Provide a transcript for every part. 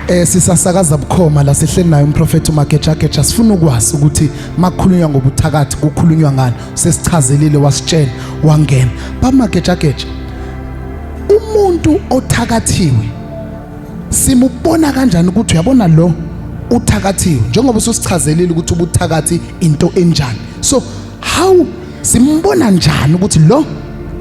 Sisasakaza bukhoma la sihleli nayo umprofeti uMagejageja sifuna ukwazi ukuthi makukhulunywa ngobuthakathi kukhulunywa ngani sesichazelile wasitshela wangena baMagejageja umuntu othakathiwe simubona kanjani ukuthi uyabona lo uthakathiwe njengoba ususichazelile ukuthi ubuthakathi into enjani so how simbona njani ukuthi lo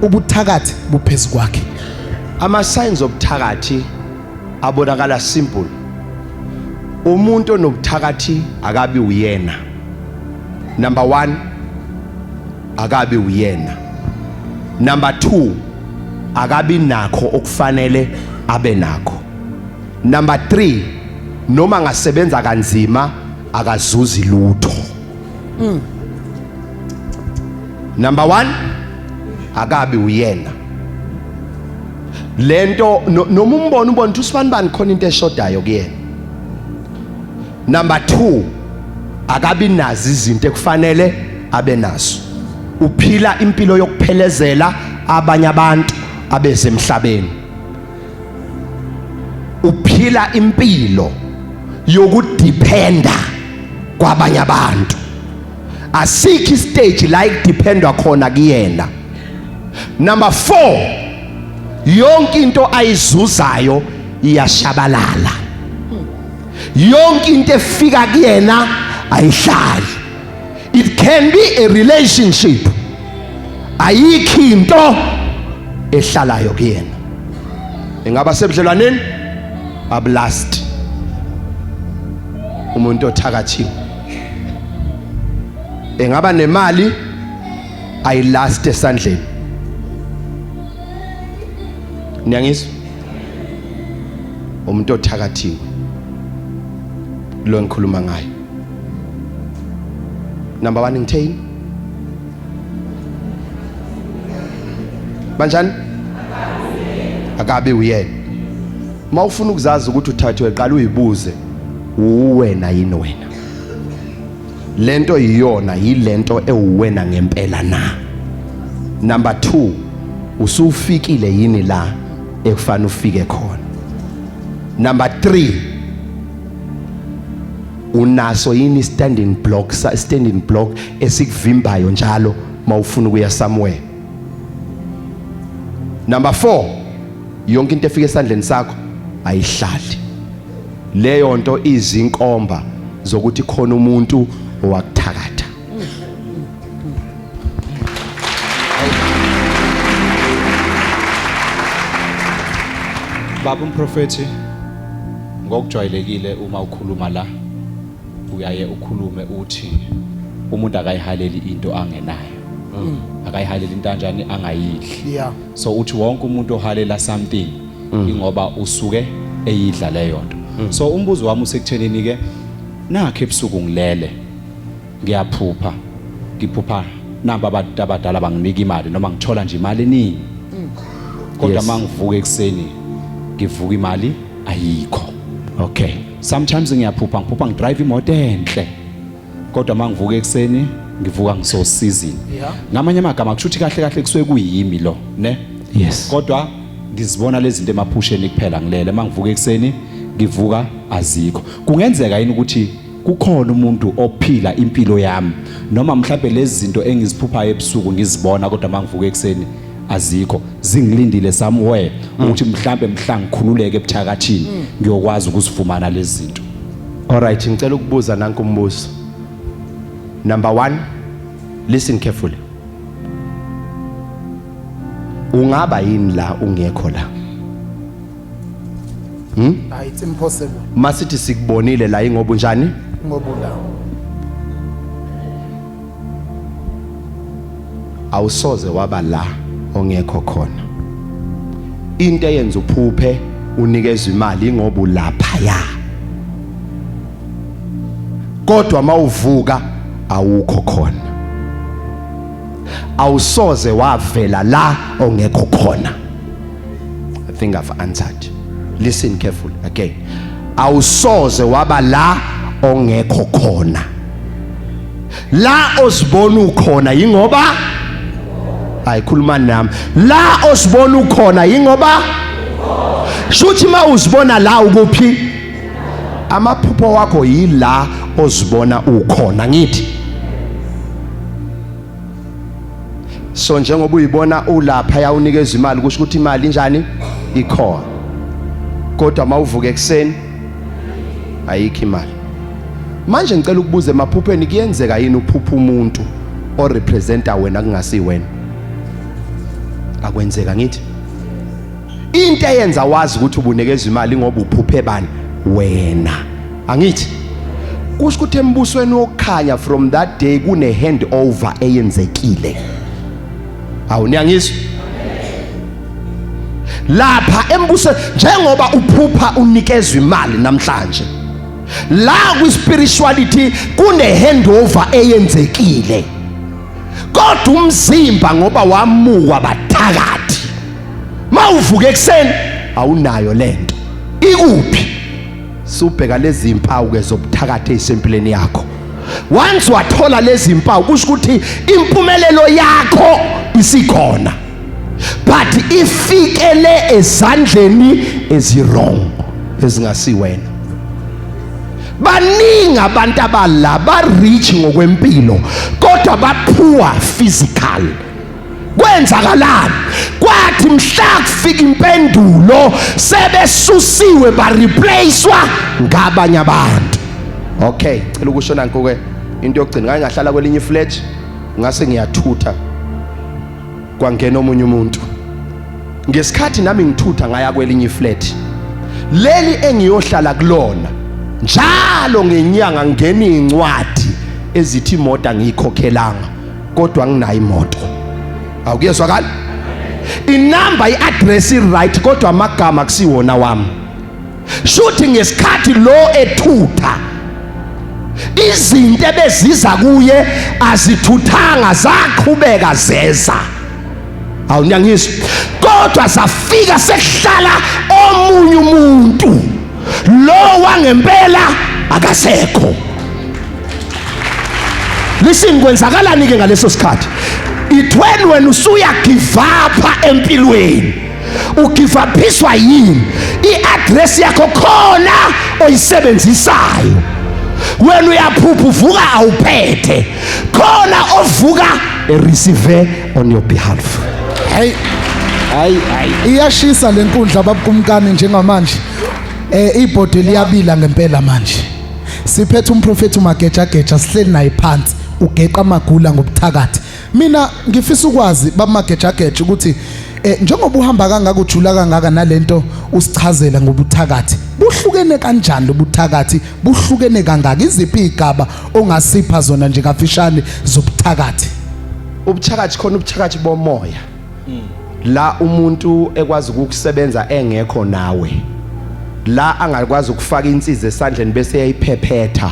ubuthakathi buphezulu kwakhe ama signs obuthakathi abonakala simple umuntu onobuthakathi akabi uyena number 1 akabi uyena number 2 akabi nakho okufanele abe nakho number 3 noma ngasebenza kanzima akazuzi lutho number 1 akabi uyena lento noma umbona ukuthi usibanibani khona into eshodayo kuyena number 2 akabi nazi izinto ekufanele abe nazo uphila impilo yokuphelezela abanye abantu abesemhlabeni uphila impilo yokudependa kwabanye abantu asikho stage la ikudependwa khona kuyena number 4 yonke into ayizuzayo iyashabalala yonke into efika kuyena ayihlali it can be a relationship ayikho into ehlalayo kuyena engaba sebudlelwaneni ablast umuntu othakathiwe engaba nemali ayilast esandleni niyangizwa umuntu othakathiwe lo ngikhuluma ngayo number 1 ngithini banjani akabe uyena mawufuna ukuzazi ukuthi uthathiwe qala uyibuze uwena yini wena lento iyona yilento ewuwena ngempela na number 2 usufikile yini la ekufanele ufike khona number 3 unaso yini standing block esikuvimbayo njalo mawufuna ukuya somewhere number 4 yonke into efika esandleni sakho ayihlali leyo nto izinkomba zokuthi khona umuntu owakuthakatha baba umprofeti ngokujwayelekile uma ukhuluma la uyaye ukhulume uthi umuntu akayihaleli into angenayo akayihaleli into kanjani angayidli so uthi wonke umuntu ohalela something ingoba usuke eyidla leyo nto so umbuzo wami usekuthenini ke nakhe ebusuku ngilele ngiyaphupha namba abantu abadala banginika imali noma ngithola nje imali eningi kodwa mangivuka ekseni ngivuka imali ayikho okay sometimes ngiyaphupha ngidrive imoto enhle kodwa mangivuka ekseni ngivuka ngisosizini ngamanye amagama kushuthi kahle kusuke kuyimi lo ne yes kodwa ngizibona lezi zinto emaphusheni kuphela ngilele mangivuka ekseni ngivuka azikho kungenzeka yini ukuthi kukhona umuntu ophila impilo yami noma mhlawumbe lezi zinto engiziphuphayo ebusuku ngizibona kodwa mangivuka ekseni azikho zingilindile somewhere ukuthi mhlawumbe ngikhululeke ebuthakathini ngiyokwazi ukuzifumana lezi zinto alright ngicela ukubuza nanku umbuzo number 1 listen carefully ungaba yini la ungekho la it's impossible masithi sikubonile la ingoba njani ngobula awusoze waba la ongekho khona into eyenza uphuphe unikezwe imali ingoba ulapha ya kodwa mawuvuka awukho khona awusoze wavela la ongekho khona I think I've answered listen carefully again awusoze waba la ongekho khona la osibona ukhona yingoba ayikhuluma nami la osibona ukhona yingoba shuthi mawuzibona la ukuphi amaphupho wakho yila ozibona ukhona ngithi. So njengoba uyibona ulapha yawunikeza imali kusho ukuthi imali njani ikhona, kodwa mawuvuka ekseni ayikho imali. Manje ngicela ukubuza emaphupheni kuyenzeka yini uphupha umuntu o representa wena kungasi wena? Akwenzeka ngithi. Into eyenza wazi ukuthi ubunikeza imali ngoba uphuphe bani? Wena. Angithi kusho ukuthi embusweni wokukhanya from that day kune handover eyenzekile. Awuniyangizwa? Lapha embusweni njengoba uphupha unikezwe imali namhlanje, la ku spirituality kune handover eyenzekile. Kodwa umzimba ngoba wamukwa bathakathi, mawuvuka ekseni awunayo lento. Ikuphi? Subheka lezi impawu ke zobuthakathi esempilweni yakho. Once wathola lezi impawu kusho ukuthi impumelelo yakho isikhona, but ifikele ezandleni ezirong ezingasi wena. Baningi abantu abala ba rich ngokwempilo kodwa baphuwa physical. Kwenzakalani? Kwathi mhla kufika impendulo sebesusiwe ba replacewa ngabanye abantu. Okay, cela ukushona nkoke into yokugcina ngake ngahlala kwelinye iflat ngase ngiyathutha kwangena omunye umuntu. Ngesikhathi nami ngithutha ngaya kwelinye iflat, leli engiyohlala kulona njalo ngenyanga ngena incwadi ezithi imoto angiyikhokhelanga kodwa nginayo imoto. Awukuyezwakala? Inamba iaddress right kodwa amagama akusiwona wami. Shuthi ngesikhathi lo ethutha izinto ebeziza kuye azithuthanga zaqhubeka zeza. Awunyangizwa? Kodwa zafika sekuhlala omunye umuntu lo wangempela akasekho. Listen, kwenzakalani ke ngaleso sikhathi? Ithweni wena usuya give up empilweni. Ugive upiswa yini? I-address yakho khona oyisebenzisayo. Wena uyaphupha uvuka awuphethe. Khona ovuka receive on your behalf. Hey, iyashisa lenkundla babukumkani njengamanje. Ibhodi liyabila ngempela manje. Siphethe umprofeti uMagejageja sihleli naye phansi ugeqa amagula ngobuthakathi. Mina ngifisa ukwazi baMagejageja ukuthi njengoba uhamba kangaka ujula kangaka nalento usichazela ngobuthakathi, buhlukene kanjani lobuthakathi? Buhlukene kangaka? Iziphi igaba ongasipha zona nje kafishane zobuthakathi? Ubuthakathi khona ubuthakathi bomoya. La umuntu ekwazi ukukusebenza engekho nawe. La angakwazi ukufaka insizwe esandleni bese yayiphephetha.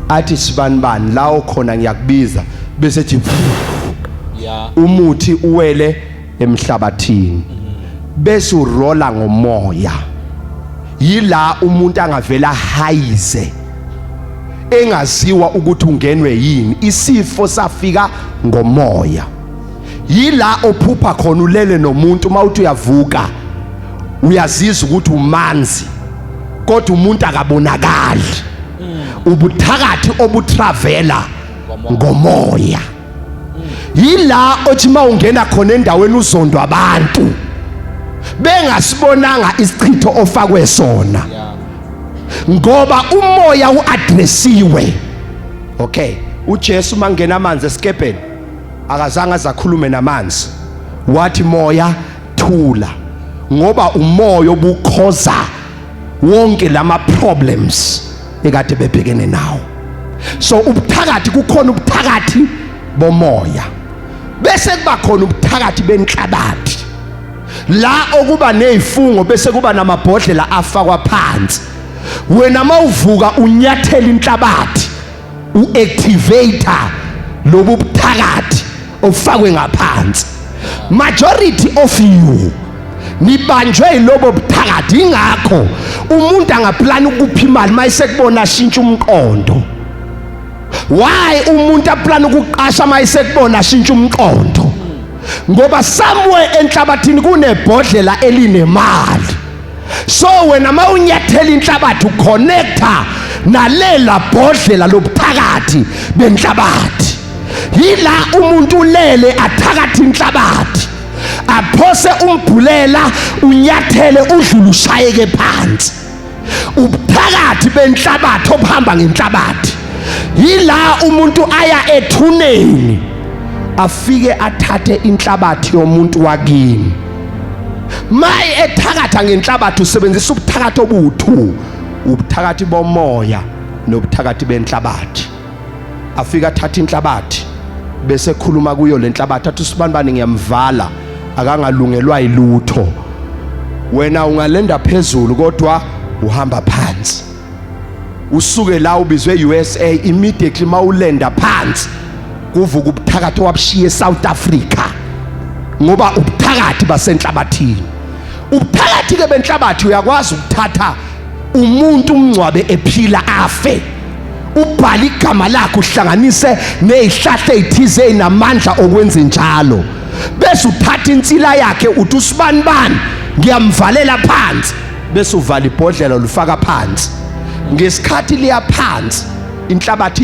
Athi sibanibani la okhona ngiyakubiza bese ethi umuthi uwele emhlabathini bese urola ngomoya. Yila umuntu angavela hayize engaziwa ukuthi ungenwe yini. Isifo safika ngomoya. Yila ophupha khona ulele nomuntu mawuthi uyavuka uyazizwa ukuthi umanzi kodwa umuntu akabonakali. Ubuthakathi obutravela ngomoya. Yila othi mawungena khona endaweni uzondwa abantu bengasibonanga isichitho ofakwe sona ngoba umoya uaddressiwe. Okay, uJesu mangena amanzi esikepeni akazange azakhulume namanzi, wathi moya thula, ngoba umoya obukhoza wonke lama problems ekade bebhekene nawo. So ubuthakathi kukhona ubuthakathi bomoya bese kuba khona ubuthakathi benhlabathi la okuba nezifungo bese kuba namabhodlela afakwa phansi. Wena mawuvuka unyathela inhlabathi uactivator lobu buthakathi ofakwe ngaphansi. Majority of you nibanjwe ilobo buthakathi, ingakho umuntu angaplana ukupha imali mayisekubona ashintsha umqondo. Why umuntu aplana ukuqasha mayisekubona ashintsha umqondo? Ngoba somewhere enhlabathini kunebhodlela elinemali So wena mawunyathela inhlabathi uconnecta nalela bhodlela lobuthakathi benhlabathi. Yila umuntu ulele athakathi inhlabathi, aphose umbhulela unyathele udlule ushayeke phansi. Ubuthakathi benhlabathi obuhamba ngenhlabathi. Yila umuntu aya ethuneni afike athathe inhlabathi yomuntu wakini. Maye ethakatha ngenhlabathi usebenzisa ubuthakathi obu-2, ubuthakathi bomoya nobuthakathi benhlabathi. Afika athatha inhlabathi bese ekhuluma kuyo le nhlabathi athi usibanibani ngiyamvala akangalungelwa yilutho. Wena ungalenda phezulu kodwa uhamba phansi. Usuke la ubizwe USA, immediately mawulenda phansi kuvuka ubuthakathi wabushiye eSouth Africa ngoba ubuthakathi basenhlabathini. Ubuthakathi ke benhlabathi uyakwazi ukuthatha umuntu umncwabe ephila afe, ubhala igama lakhe uhlanganise nezihlahla ezithize ezinamandla okwenza njalo, bese uthatha insila yakhe uthi usibanibani ngiyamvalela phansi, bese uvala ibhodlela lufaka phansi. Ngesikhathi liya phansi inhlabathi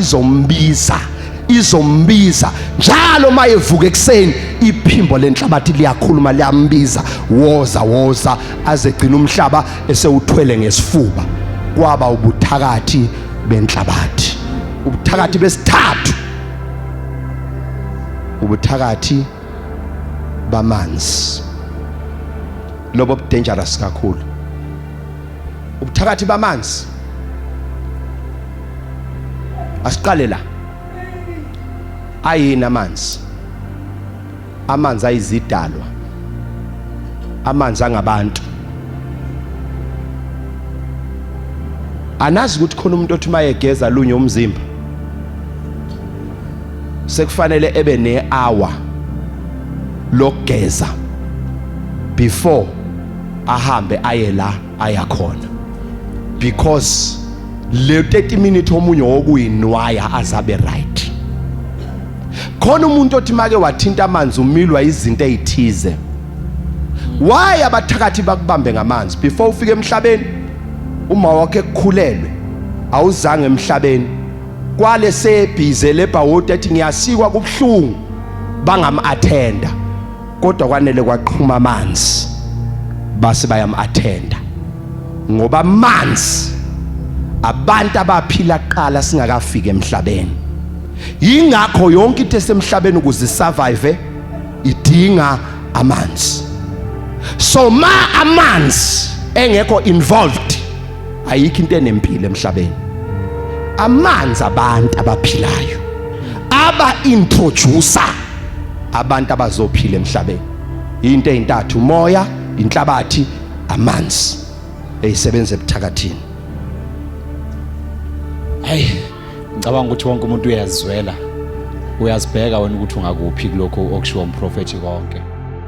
izombiza njalo mayevuka ekseni iphimbo lenhlabathi liyakhuluma liyambiza, woza aze gcina umhlaba esewuthwele ngesifuba. Kwaba ubuthakathi benhlabathi. Ubuthakathi besithathu, ubuthakathi bamanzi. Lobo dangerous kakhulu. Ubuthakathi bamanzi. Asiqale la. Ayini amanzi? Amanzi ayizidalwa. Amanzi angabantu. Anazi ukuthi khona umuntu othi mayegeza lunye umzimba sekufanele ebe ne-hour lokugeza before ahambe aye la ayakhona, because le 30 minutes omunye wokuyinwaya azabe right. Khona umuntu othi make wathinta amanzi umilwa izinto ezithize. Why abathakathi bakubambe ngamanzi? Before ufike emhlabeni uma wakhe kukhulelwe awuzange emhlabeni, kwale sebhize lebhawoti ethi ngiyasikwa kubuhlungu bangam-attenda, kodwa kwanele kwaqhuma amanzi base bayam-attenda. Ngoba amanzi abantu abaphila kuqala singakafika emhlabeni. Yingakho yonke into esemhlabeni ukuze survive idinga amanzi. So ma amanzi engekho involved ayikho into enempilo emhlabeni. Amanzi abantu abaphilayo aba introducer abantu abazophila emhlabeni. Into ezintathu: umoya, inhlabathi, amanzi ezisebenza ebuthakathini. Hayi, ngicabanga ukuthi wonke umuntu uyazizwela, uyazibheka wena ukuthi ungakuphi kulokho okushiwo umprofethi konke.